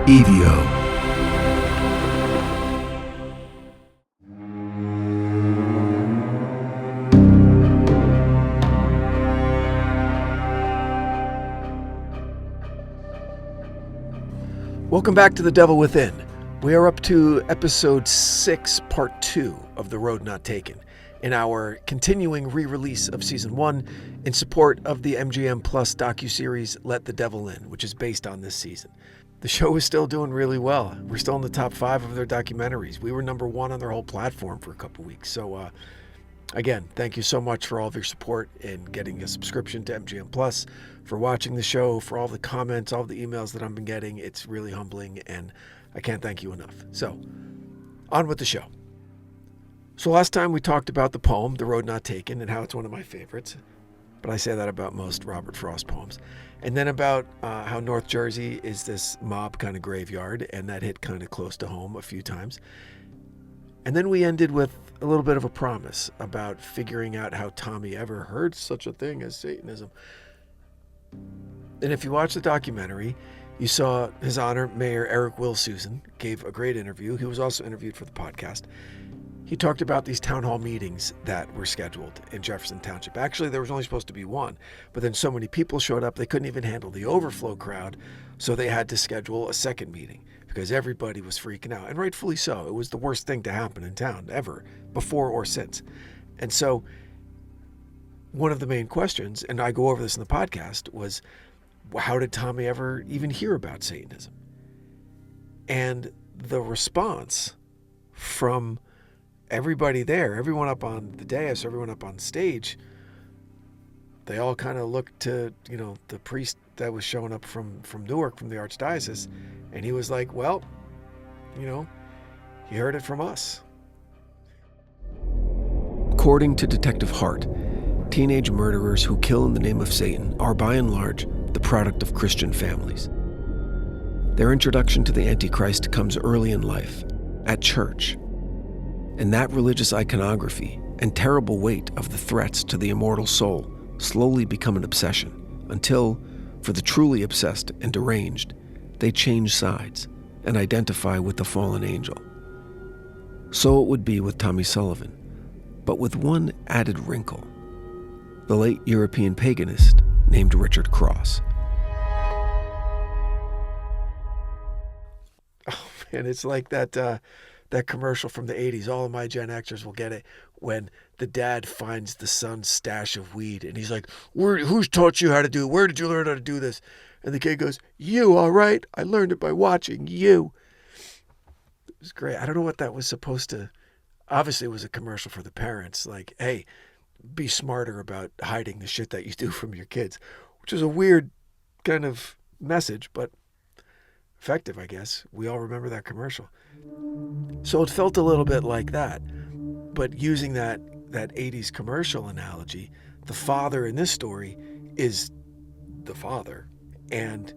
EVO. Welcome back to The Devil Within. We are up to episode 6, part 2 of The Road Not Taken, in our continuing re-release of season 1 in support of the MGM Plus docuseries Let the Devil In, which is based on this season. The show is still doing really well. We're still in the top 5 of their documentaries. We were number 1 on their whole platform for a couple weeks. So again, thank you so much for all of your support in getting a subscription to MGM Plus, for watching the show, for all the comments, all the emails that I've been getting. It's really humbling, and I can't thank you enough. So, on with the show. So last time we talked about the poem, The Road Not Taken, and how it's one of my favorites. But I say that about most Robert Frost poems. And then about how North Jersey is this mob kind of graveyard, and that hit kind of close to home a few times. And then we ended with a little bit of a promise about figuring out how Tommy ever heard such a thing as Satanism. And if you watch the documentary, you saw His Honor Mayor Eric Will Susan gave a great interview. He was also interviewed for the podcast. He talked about these town hall meetings that were scheduled in Jefferson Township. Actually, there was only supposed to be one, but then so many people showed up, they couldn't even handle the overflow crowd, so they had to schedule a second meeting because everybody was freaking out, and rightfully so. It was the worst thing to happen in town ever, before or since. And so one of the main questions, and I go over this in the podcast, was how did Tommy ever even hear about Satanism? And the response from everybody there, everyone up on the dais, everyone up on stage, they all kind of looked to, the priest that was showing up from Newark, from the Archdiocese, and he was like, well, he heard it from us. According to Detective Hart, teenage murderers who kill in the name of Satan are, by and large, the product of Christian families. Their introduction to the Antichrist comes early in life, at church. And that religious iconography and terrible weight of the threats to the immortal soul slowly become an obsession, until, for the truly obsessed and deranged, they change sides and identify with the fallen angel. So it would be with Tommy Sullivan, but with one added wrinkle: the late European paganist named Richard Cross. Oh man, it's like that commercial from the 80s. All of my Gen Xers will get it, when the dad finds the son's stash of weed and he's like, who's taught you how to do it? Where did you learn how to do this? And the kid goes, you, all right? I learned it by watching you. It was great. I don't know what that was supposed to... Obviously, it was a commercial for the parents. Like, hey, be smarter about hiding the shit that you do from your kids, which is a weird kind of message, but effective, I guess. We all remember that commercial. So it felt a little bit like that, but using that 80s commercial analogy, the father in this story is the father, and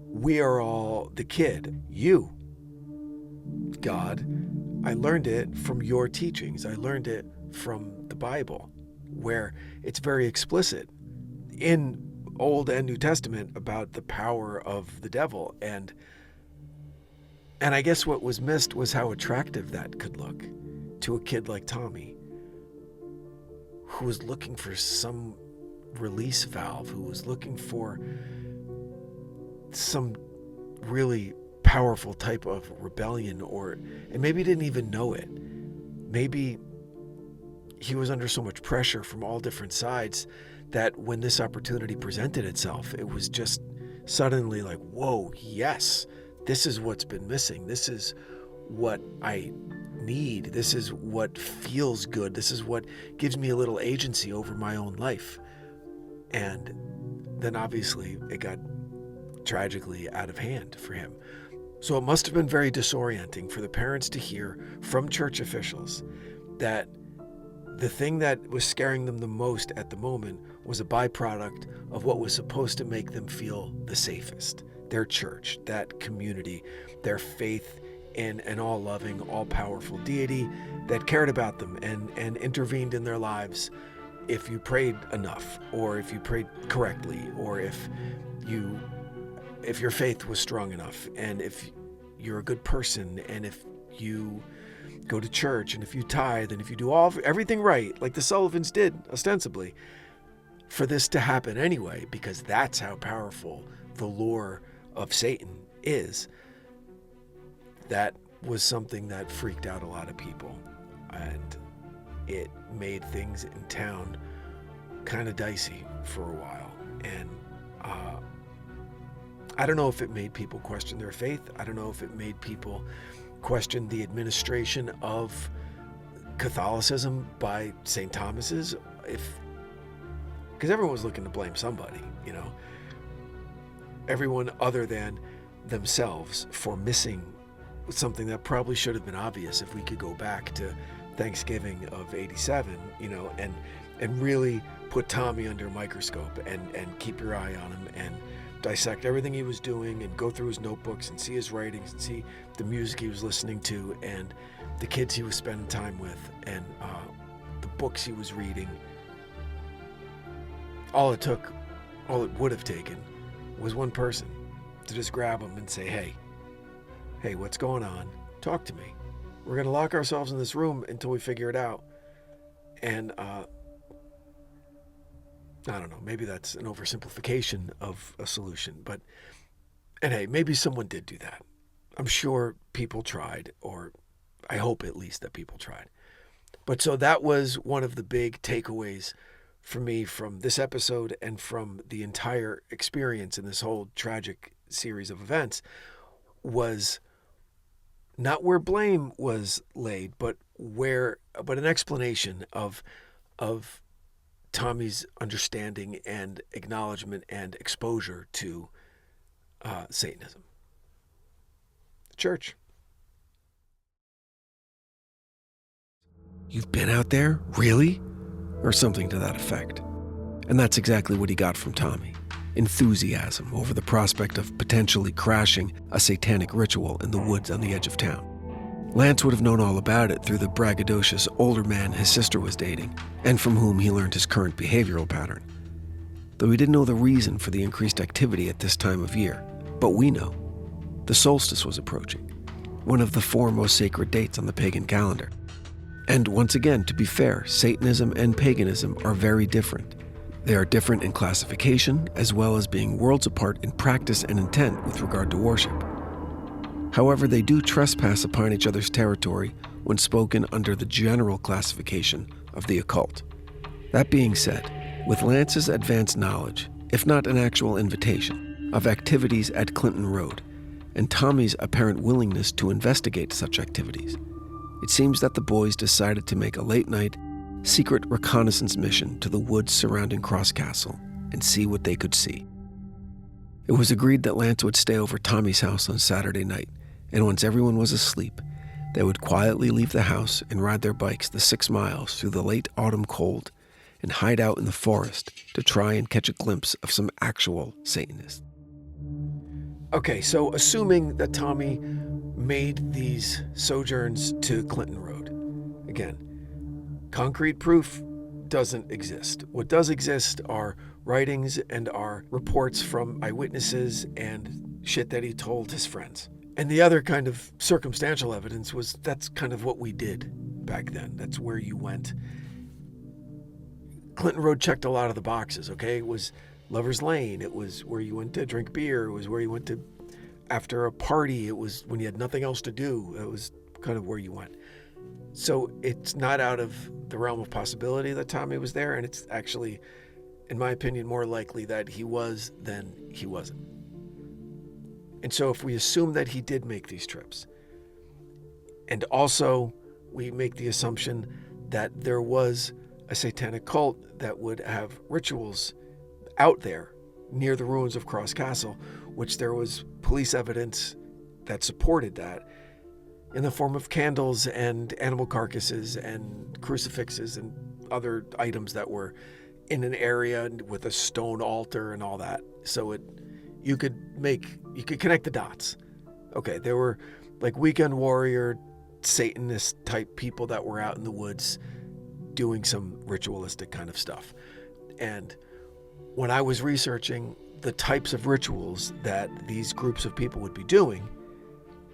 we are all the kid. You, God, I learned it from your teachings. I learned it from the Bible, where it's very explicit in Old and New Testament about the power of the devil. And I guess what was missed was how attractive that could look to a kid like Tommy, who was looking for some release valve, who was looking for some really powerful type of rebellion, and maybe didn't even know it. Maybe he was under so much pressure from all different sides that when this opportunity presented itself, it was just suddenly like, whoa, yes, this is what's been missing. This is what I need. This is what feels good. This is what gives me a little agency over my own life. And then obviously it got tragically out of hand for him. So it must have been very disorienting for the parents to hear from church officials that the thing that was scaring them the most at the moment was a byproduct of what was supposed to make them feel the safest. Their church, that community, their faith in an all-loving, all-powerful deity that cared about them and intervened in their lives if you prayed enough, or if you prayed correctly, or if you if your faith was strong enough, and if you're a good person, and if you go to church, and if you tithe, and if you do everything right, like the Sullivans did, ostensibly, for this to happen anyway, because that's how powerful the lure of Satan is. That was something that freaked out a lot of people, and it made things in town kind of dicey for a while. And I don't know if it made people question their faith. I don't know if it made people question the administration of Catholicism by St. Thomas's, because everyone was looking to blame somebody, everyone other than themselves for missing something that probably should have been obvious if we could go back to Thanksgiving of '87, and really put Tommy under a microscope and keep your eye on him and dissect everything he was doing and go through his notebooks and see his writings and see the music he was listening to and the kids he was spending time with and the books he was reading. All it would have taken was one person to just grab him and say, hey, what's going on? Talk to me. We're going to lock ourselves in this room until we figure it out. And I don't know, maybe that's an oversimplification of a solution, and hey, maybe someone did do that. I'm sure people tried, or I hope at least that people tried. But so that was one of the big takeaways for me from this episode and from the entire experience in this whole tragic series of events, was not where blame was laid, but an explanation of Tommy's understanding and acknowledgement and exposure to Satanism. The church. You've been out there? Really? Or something to that effect. And that's exactly what he got from Tommy. Enthusiasm over the prospect of potentially crashing a satanic ritual in the woods on the edge of town. Lance would have known all about it through the braggadocious older man his sister was dating, and from whom he learned his current behavioral pattern. Though he didn't know the reason for the increased activity at this time of year, but we know. The solstice was approaching, one of the 4 most sacred dates on the pagan calendar. And once again, to be fair, Satanism and paganism are very different. They are different in classification, as well as being worlds apart in practice and intent with regard to worship. However, they do trespass upon each other's territory when spoken under the general classification of the occult. That being said, with Lance's advanced knowledge, if not an actual invitation, of activities at Clinton Road, and Tommy's apparent willingness to investigate such activities, it seems that the boys decided to make a late-night, secret reconnaissance mission to the woods surrounding Cross Castle and see what they could see. It was agreed that Lance would stay over Tommy's house on Saturday night, and once everyone was asleep, they would quietly leave the house and ride their bikes the 6 miles through the late autumn cold and hide out in the forest to try and catch a glimpse of some actual Satanists. Okay, so assuming that Tommy made these sojourns to Clinton Road, again, concrete proof doesn't exist. What does exist are writings and are reports from eyewitnesses and shit that he told his friends. And the other kind of circumstantial evidence was that's kind of what we did back then. That's where you went. Clinton Road checked a lot of the boxes, okay? It was Lover's Lane. It was where you went to drink beer. It was where you went to after a party. It was when you had nothing else to do. It was kind of where you went. So it's not out of the realm of possibility that Tommy was there, and it's actually, in my opinion, more likely that he was than he wasn't. And so if we assume that he did make these trips, and also we make the assumption that there was a satanic cult that would have rituals out there near the ruins of Cross Castle, which there was police evidence that supported that in the form of candles and animal carcasses and crucifixes and other items that were in an area with a stone altar and all that. So you could connect the dots. Okay, there were like weekend warrior, Satanist type people that were out in the woods doing some ritualistic kind of stuff. And when I was researching the types of rituals that these groups of people would be doing,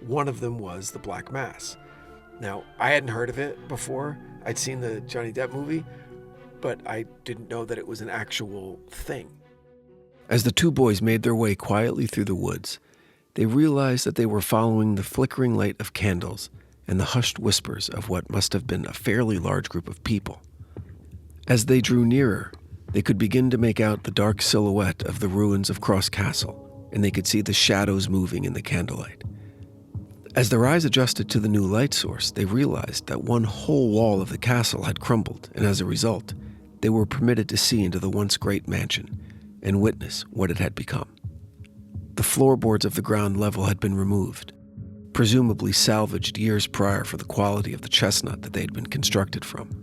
one of them was the Black Mass. Now, I hadn't heard of it before. I'd seen the Johnny Depp movie, but I didn't know that it was an actual thing. As the two boys made their way quietly through the woods, they realized that they were following the flickering light of candles and the hushed whispers of what must have been a fairly large group of people. As they drew nearer, they could begin to make out the dark silhouette of the ruins of Cross Castle, and they could see the shadows moving in the candlelight. As their eyes adjusted to the new light source, they realized that one whole wall of the castle had crumbled, and as a result, they were permitted to see into the once great mansion and witness what it had become. The floorboards of the ground level had been removed, presumably salvaged years prior for the quality of the chestnut that they had been constructed from.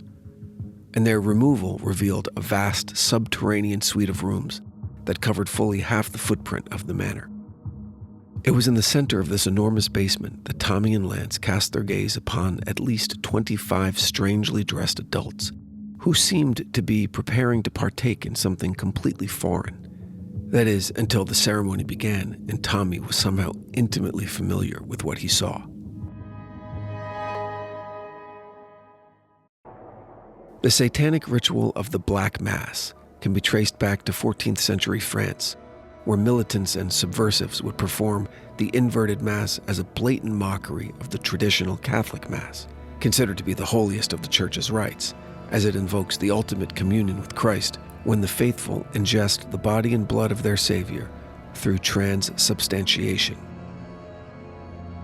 And their removal revealed a vast subterranean suite of rooms that covered fully half the footprint of the manor. It was in the center of this enormous basement that Tommy and Lance cast their gaze upon at least 25 strangely dressed adults who seemed to be preparing to partake in something completely foreign. That is, until the ceremony began and Tommy was somehow intimately familiar with what he saw. The satanic ritual of the Black Mass can be traced back to 14th century France, where militants and subversives would perform the inverted Mass as a blatant mockery of the traditional Catholic Mass, considered to be the holiest of the Church's rites, as it invokes the ultimate communion with Christ when the faithful ingest the body and blood of their Savior through transubstantiation.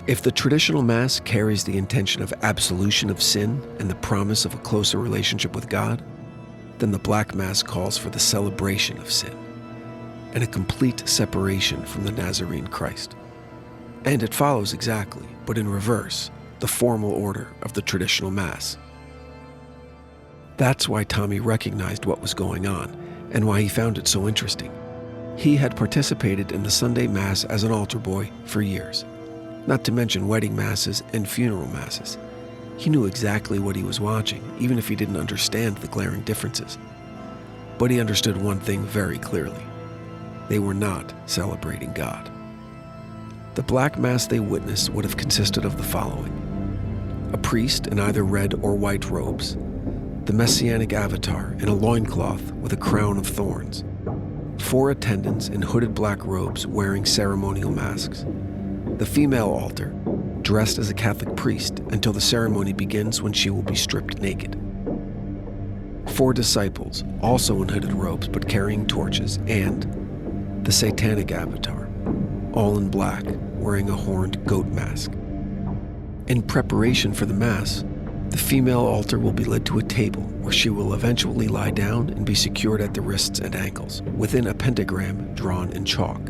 If the traditional Mass carries the intention of absolution of sin and the promise of a closer relationship with God, then the Black Mass calls for the celebration of sin and a complete separation from the Nazarene Christ. And it follows exactly, but in reverse, the formal order of the traditional Mass. That's why Tommy recognized what was going on and why he found it so interesting. He had participated in the Sunday Mass as an altar boy for years, not to mention wedding masses and funeral masses. He knew exactly what he was watching, even if he didn't understand the glaring differences. But he understood one thing very clearly. They were not celebrating God. The Black Mass they witnessed would have consisted of the following: a priest in either red or white robes, the Messianic avatar in a loincloth with a crown of thorns, 4 attendants in hooded black robes wearing ceremonial masks, the female altar dressed as a Catholic priest until the ceremony begins when she will be stripped naked, 4 disciples also in hooded robes but carrying torches, and the satanic avatar, all in black, wearing a horned goat mask. In preparation for the Mass, the female altar will be led to a table where she will eventually lie down and be secured at the wrists and ankles within a pentagram drawn in chalk.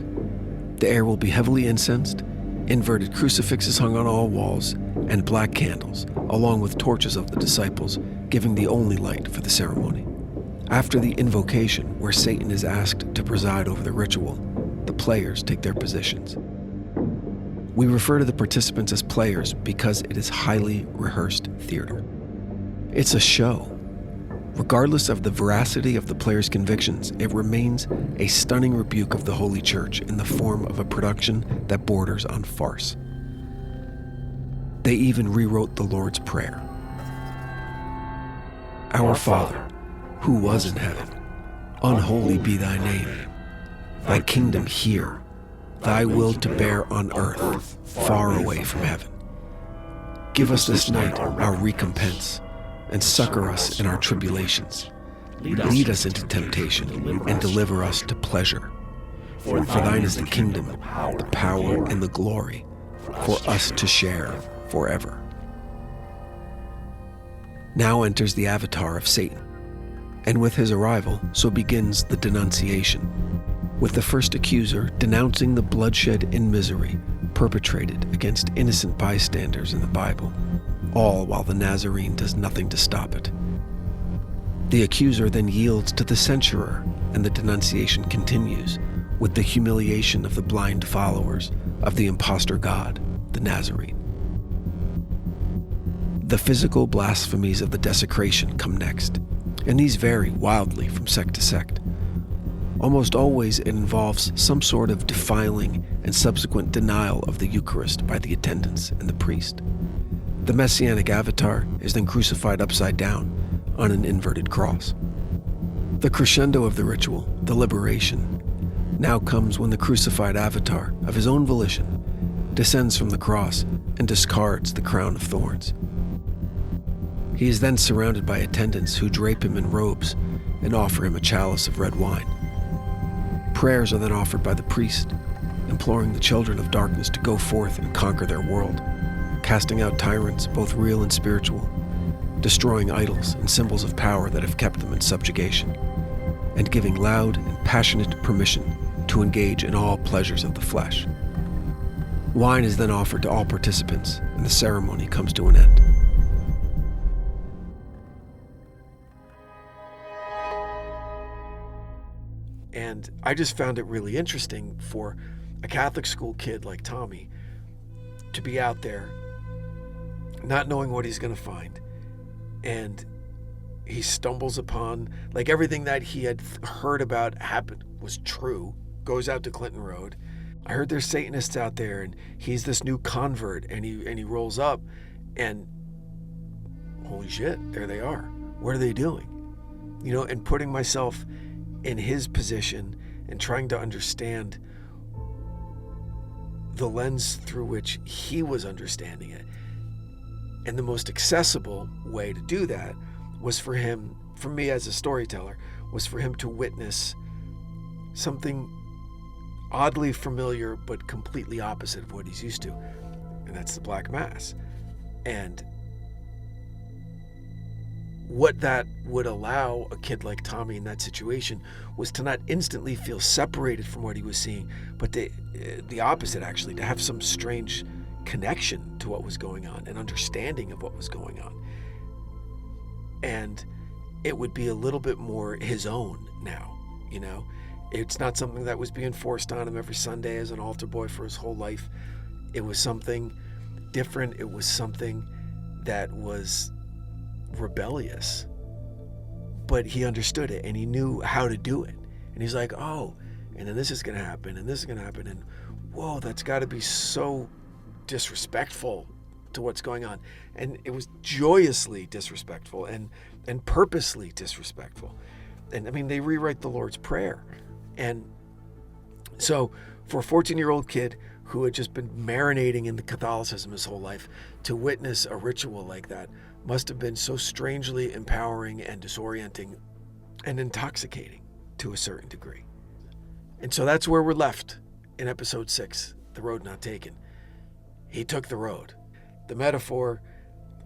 The air will be heavily incensed, inverted crucifixes hung on all walls, and black candles, along with torches of the disciples, giving the only light for the ceremony. After the invocation, where Satan is asked to preside over the ritual, the players take their positions. We refer to the participants as players because it is highly rehearsed theater. It's a show. Regardless of the veracity of the players' convictions, it remains a stunning rebuke of the Holy Church in the form of a production that borders on farce. They even rewrote the Lord's Prayer. Our Father, who was in heaven, unholy be thy name. Thy kingdom here, thy will to bear on earth, far away from heaven. Give us this night our recompense, and succor us in our tribulations. Lead us into temptation, and deliver us to pleasure. For thine is the kingdom, the power, and the glory, for us to share forever. Now enters the avatar of Satan, and with his arrival, so begins the denunciation, with the first accuser denouncing the bloodshed and misery perpetrated against innocent bystanders in the Bible, all while the Nazarene does nothing to stop it. The accuser then yields to the censurer, and the denunciation continues with the humiliation of the blind followers of the impostor god, the Nazarene. The physical blasphemies of the desecration come next, and these vary wildly from sect to sect. Almost always it involves some sort of defiling and subsequent denial of the Eucharist by the attendants and the priest. The messianic avatar is then crucified upside down on an inverted cross. The crescendo of the ritual, the liberation, now comes when the crucified avatar, of his own volition, descends from the cross and discards the crown of thorns. He is then surrounded by attendants who drape him in robes and offer him a chalice of red wine. Prayers are then offered by the priest, imploring the children of darkness to go forth and conquer their world, casting out tyrants, both real and spiritual, destroying idols and symbols of power that have kept them in subjugation, and giving loud and passionate permission to engage in all pleasures of the flesh. Wine is then offered to all participants, and the ceremony comes to an end. And I just found it really interesting for a Catholic school kid like Tommy to be out there not knowing what he's going to find. And he stumbles upon, like, everything that he had heard about happened was true, goes out to Clinton Road. I heard there's Satanists out there, and he's this new convert, and he rolls up, and holy shit, there they are. What are they doing? You know, and putting myself in his position and trying to understand the lens through which he was understanding it. And the most accessible way to do that was for him, for me as a storyteller, was for him to witness something oddly familiar but completely opposite of what he's used to. And that's the Black Mass. And what that would allow a kid like Tommy in that situation was to not instantly feel separated from what he was seeing, but the opposite, actually, to have some strange connection to what was going on, an understanding of what was going on. And it would be a little bit more his own now, you know? It's not something that was being forced on him every Sunday as an altar boy for his whole life. It was something different. It was something that was rebellious, but he understood it and he knew how to do it. And he's like, oh, and then this is going to happen and this is going to happen. And whoa, that's got to be so disrespectful to what's going on. And it was joyously disrespectful and purposely disrespectful. And I mean, they rewrite the Lord's Prayer. And so for a 14-year-old kid who had just been marinating in the Catholicism his whole life, to witness a ritual like that must have been so strangely empowering and disorienting and intoxicating to a certain degree. And so that's where we're left in episode 6, The Road Not Taken. He took the road. The metaphor,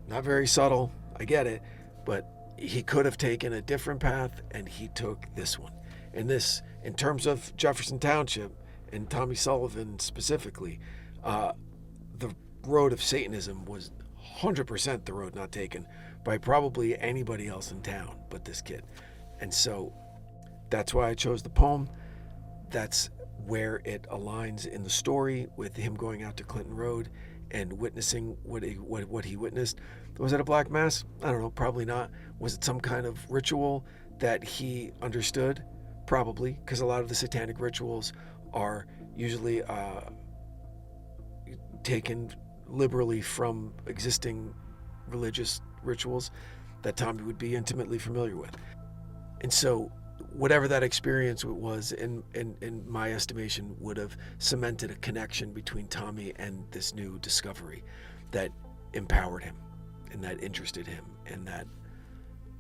not very subtle, I get it, but he could have taken a different path, and he took this one. And this, in terms of Jefferson Township and Tommy Sullivan specifically, the road of Satanism was 100% the road not taken by probably anybody else in town but this kid. And so that's why I chose the poem. That's where it aligns in the story with him going out to Clinton Road and witnessing what he witnessed. Was it a Black Mass? I don't know, probably not. Was it some kind of ritual that he understood? Probably, because a lot of the satanic rituals are usually taken liberally from existing religious rituals that Tommy would be intimately familiar with. And so whatever that experience was, in my estimation, would have cemented a connection between Tommy and this new discovery that empowered him and that interested him and that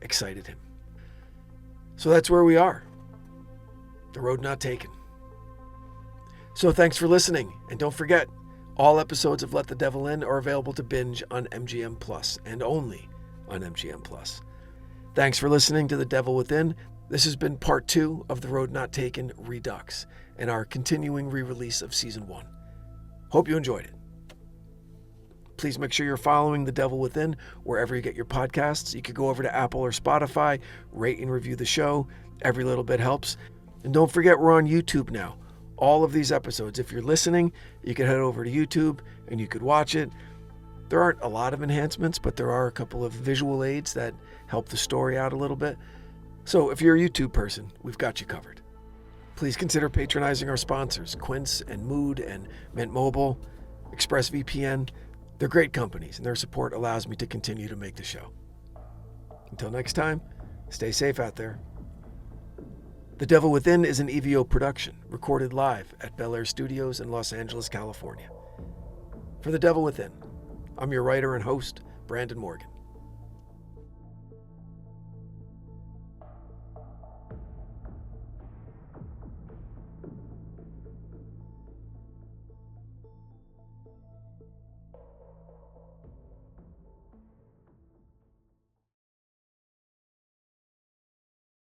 excited him. So that's where we are. The road not taken. So thanks for listening, and don't forget, all episodes of Let the Devil In are available to binge on MGM Plus, and only on MGM Plus. Thanks for listening to The Devil Within. This has been part 2 of The Road Not Taken Redux, and our continuing re-release of Season 1. Hope you enjoyed it. Please make sure you're following The Devil Within wherever you get your podcasts. You could go over to Apple or Spotify, rate and review the show. Every little bit helps. And don't forget, we're on YouTube now. All of these episodes, if you're listening, you can head over to YouTube and you could watch it. There aren't a lot of enhancements, but there are a couple of visual aids that help the story out a little bit. So if you're a YouTube person, we've got you covered. Please consider patronizing our sponsors, Quince and Mood and Mint Mobile, ExpressVPN. They're great companies, and their support allows me to continue to make the show. Until next time, stay safe out there. The Devil Within is an EVO production, recorded live at Bel Air Studios in Los Angeles, California. For The Devil Within, I'm your writer and host, Branden Morgan.